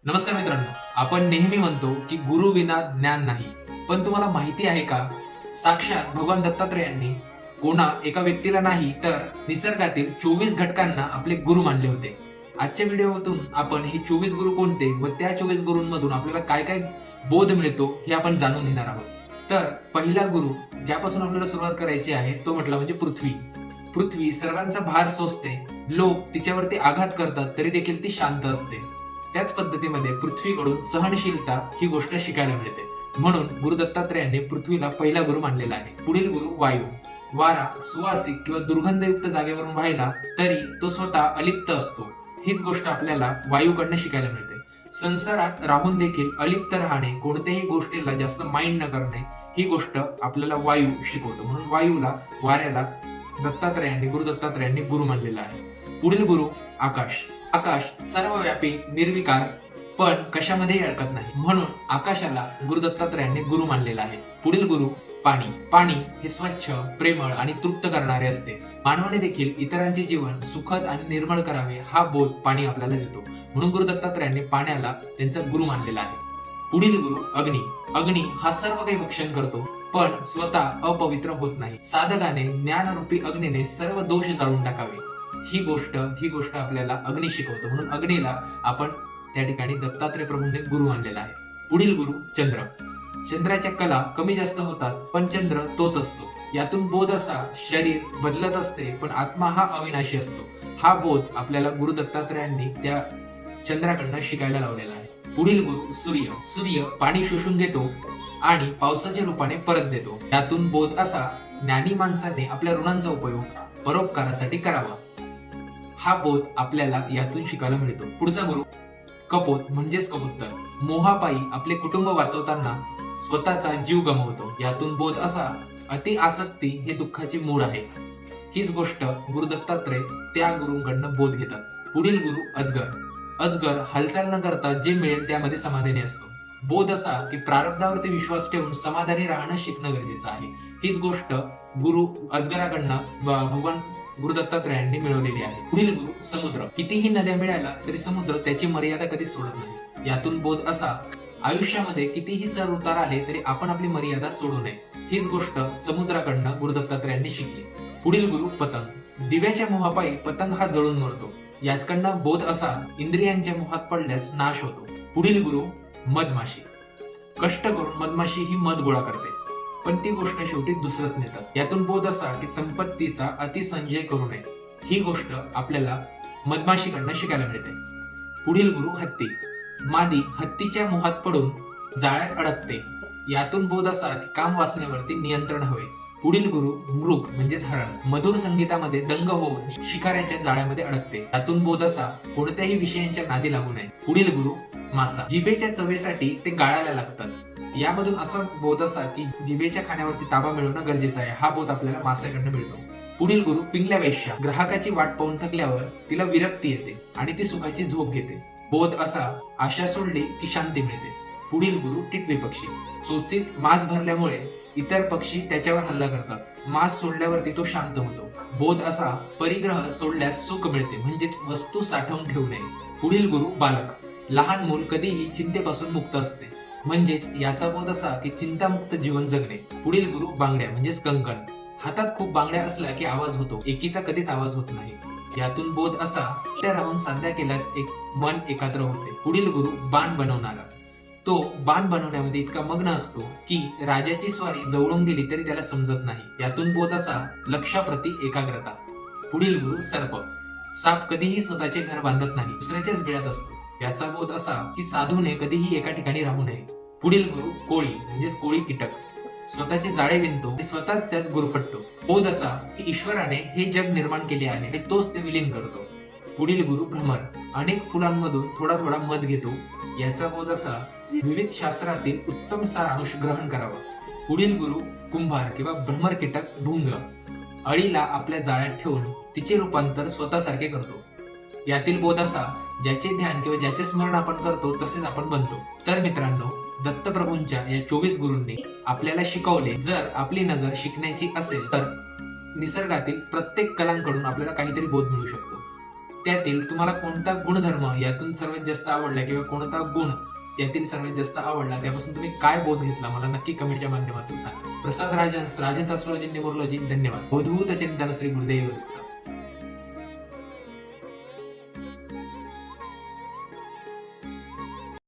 नमस्कार मित्रांनो, आपण नेहमी म्हणतो की गुरु विना ज्ञान नाही. पण तुम्हाला माहिती आहे का, साक्षात भगवान दत्तात्रेयांनी कोणा एका व्यक्तीला नाही तर निसर्गातील 24 घटकांना आपले गुरु मानले होते. आजच्या व्हिडिओमधून आपण हे 24 गुरु कोणते व त्या 24 गुरूंमधून आपल्याला काय काय बोध मिळतो हे आपण जाणून घेणार आहोत. तर पहिला गुरु ज्यापासून आपल्याला सुरुवात करायची आहे तो म्हटला म्हणजे पृथ्वी. पृथ्वी सर्वांचा भार सोसते. लोक तिच्यावरती आघात करतात तरी देखील ती शांत असते. त्याच पद्धतीमध्ये पृथ्वीकडून सहनशीलता ही गोष्ट शिकायला मिळते. म्हणून गुरु दत्तात्रेयांनी पृथ्वीला पहिला गुरु मानलेला आहे. पुढील गुरु वायू. वारा सुवासिक किंवा दुर्गंधयुक्त जागेवरून वाहिला तरी तो स्वतः अलिप्त असतो. हीच गोष्ट आपल्याला वायूकडनं शिकायला मिळते. संसारात राहून देखील अलिप्त राहणे, कोणत्याही गोष्टीला जास्त माइंड न करणे, ही गोष्ट आपल्याला वायू शिकवतो. म्हणून वायूला, वाऱ्याला गुरु दत्तात्रेयांनी गुरु मानलेला आहे. पुढील गुरु आकाश. आकाश सर्वव्यापी, निर्विकार, पण कशामध्येही अडकत नाही. म्हणून आकाशाला गुरु दत्तात्रेयांनी गुरु मानलेला आहे. पुढील गुरु पाणी. पाणी हे स्वच्छ, प्रेमळ आणि तृप्त करणारे असते. मानवाने देखील इतरांचे जीवन सुखद आणि निर्मळ करावे हा बोध पाणी आपल्याला देतो. म्हणून गुरु दत्तात्रेयांनी पाण्याला त्यांचा गुरु मानलेला आहे. पुढील गुरु अग्नी. अग्नी हा सर्व काही भक्षण करतो पण स्वतः अपवित्र होत नाही. साधकाने ज्ञानरूपी अग्नीने सर्व दोष जाळून टाकावे. ही गोष्ट आपल्याला अग्नी शिकवतो. म्हणून अग्नीला आपण त्या ठिकाणी दत्तात्रय प्रभूंनी गुरु मानलेला आहे. पुढील गुरु चंद्र. चंद्राच्या कला कमी जास्त होतात पण चंद्र तोच असतो. यातून बोध असा, शरीर बदलत असते पण आत्मा हा अविनाशी असतो. हा बोध आपल्याला गुरु दत्तात्रयांनी त्या चंद्राकडनं शिकायला लावलेला आहे. पुढील गुरु सूर्य. सूर्य पाणी शोषून घेतो आणि पावसाच्या रूपाने परत देतो. यातून बोध असा, ज्ञानी माणसाने आपल्या ऋणांचा उपयोग परोपकारासाठी करावा. हा बोध आपल्याला यातून शिकायला मिळतो. पुढचा गुरु कपोत म्हणजेच कबूतर. मोहापायी आपले कुटुंब वाचवताना स्वतःचा जीव गमावतो. यातून बोध असा, अति आसक्ती हे दुःखाचे मूळ आहे. हीच गोष्ट गुरु दत्तात्रय त्या गुरुंकडनं बोध घेतात. पुढील गुरु अजगर. अजगर हालचाल न करता जे मिळेल त्यामध्ये समाधानी असतो. बोध असा की प्रारब्धावरती विश्वास ठेवून समाधानी राहणं शिकणं गरजेचं आहे. हीच गोष्ट गुरु अजगराकडनं भगवान गुरु दत्तात्रयांनी मिळवलेली आहे. पुढील गुरु समुद्र. कितीही नद्या मिळाल्या तरी समुद्र त्याची मर्यादा कधीच सोडत नाही. यातून बोध असा, आयुष्यामध्ये कितीही चढ उतार आले तरी आपण आपली मर्यादा सोडू नये. हीच गोष्ट समुद्राकडनं गुरु दत्तात्रयांनी शिकली. पुढील गुरु पतंग. दिव्याच्या मोहापायी पतंग हा जळून मरतो. यातकडनं बोध असा, इंद्रियांच्या मोहात पडल्यास नाश होतो. पुढील गुरु मधमाशी. कष्ट करून मधमाशी ही मध गोळा करते पण ती गोष्ट शेवटी दुसरंच नेतात. यातून बोध असा की संपत्तीचा अतिसंचय करू नये. ही गोष्ट आपल्याला मधमाशीकडनं शिकायला मिळते. पुढील गुरु हत्ती. मादी हत्तीच्या मोहात पडून जाळ्यात अडकते. यातून बोध असा की काम वासनेवरती नियंत्रण हवे. पुढील गुरु मृग म्हणजेच हरण. मधुर संगीतामध्ये दंग होऊन शिकाऱ्याच्या जाळ्यामध्ये अडकते. यातून बोध असा, कोणत्याही विषयांच्या नादी लागू नये. पुढील गुरु मासा. जिभेच्या चवेसाठी ते गाळायला लागतात. यामधून असा बोध असा की जिभेच्या खाण्यावरती ताबा मिळवणं गरजेचं आहे. हा बोध आपल्याला मासाकडनं मिळतो. पुढील गुरु पिंगल्या वेश्या. ग्राहकाची वाट पाहून थकल्यावर तिला विरक्ती येते आणि ती सुखाची झोप घेते. बोध असा, आशा सोडली की शांती मिळते. पुढील गुरु टिटवी पक्षी. चोचीत मांस भरल्यामुळे इतर पक्षी त्याच्यावर हल्ला करतात. मांस सोडल्यावरती तो शांत होतो. बोध असा, परिग्रह सोडल्यास सुख मिळते म्हणजेच वस्तू साठवून ठेवू नये. पुढील गुरु बालक. लहान मूल कधीही चिंतेपासून मुक्त असते म्हणजेच याचा बोध असा की चिंतामुक्त जीवन जगणे. पुढील गुरु बांगड्या म्हणजेच कंकण. हातात खूप बांगड्या असल्या की आवाज होतो, एकीचा कधीच आवाज होत नाही. यातून बोध असा, त्या राहून सांध्या केल्यास एक मन एकाग्र होते. पुढील गुरु बाण बनवणारा. तो बाण बनवण्यामध्ये इतका मग्न असतो की राजाची स्वारी जवळून गेली तरी त्याला समजत नाही. यातून बोध असा, लक्षाप्रती एकाग्रता. पुढील गुरु सर्प. साप कधीही स्वतःचे घर बांधत नाही, दुसऱ्याच्याच बिळात असतो. याचा बोध असा की साधूने कधीही एका ठिकाणी राहू नये. पुढील गुरु कोळी म्हणजेच कोळी कीटक. स्वतःचे जाळे विणतो आणि स्वतःच त्यास गुरफटतो. बोध असा की ईश्वराने हे जग निर्माण केले आहे आणि तोच ते विलीन करतो. पुढील गुरु भ्रमर. अनेक फुलांमधून थोडा थोडा मध घेतो. याचा बोध असा, विविध शास्त्रातील उत्तम सारांश ग्रहण करावा. पुढील गुरु कुंभार किंवा भ्रमर कीटक भुंग. अळीला आपल्या जाळ्यात ठेवून तिचे रूपांतर स्वतःसारखे करतो. यातील बोध असा, ज्याचे ध्यान किंवा ज्याचे स्मरण आपण करतो तसेच आपण बनतो. तर मित्रांनो, दत्तप्रभूंच्या या 24 गुरूंनी आपल्याला शिकवले. जर आपली नजर शिकण्याची असेल तर निसर्गातील प्रत्येक कलांकडून आपल्याला काहीतरी बोध मिळू शकतो. त्यातील तुम्हाला कोणता गुणधर्म यातून सर्वात जास्त आवडला किंवा कोणता गुण यातील सर्वात जास्त आवडला, त्यापासून तुम्ही काय बोध घेतला मला नक्की कमेंटच्या माध्यमातून सांगा. प्रसाद राजन, राजन ॲस्ट्रॉलॉजी न्यूमरोलॉजी. धन्यवाद. अवधूत चिंतन श्री गुरुदेव दत्त.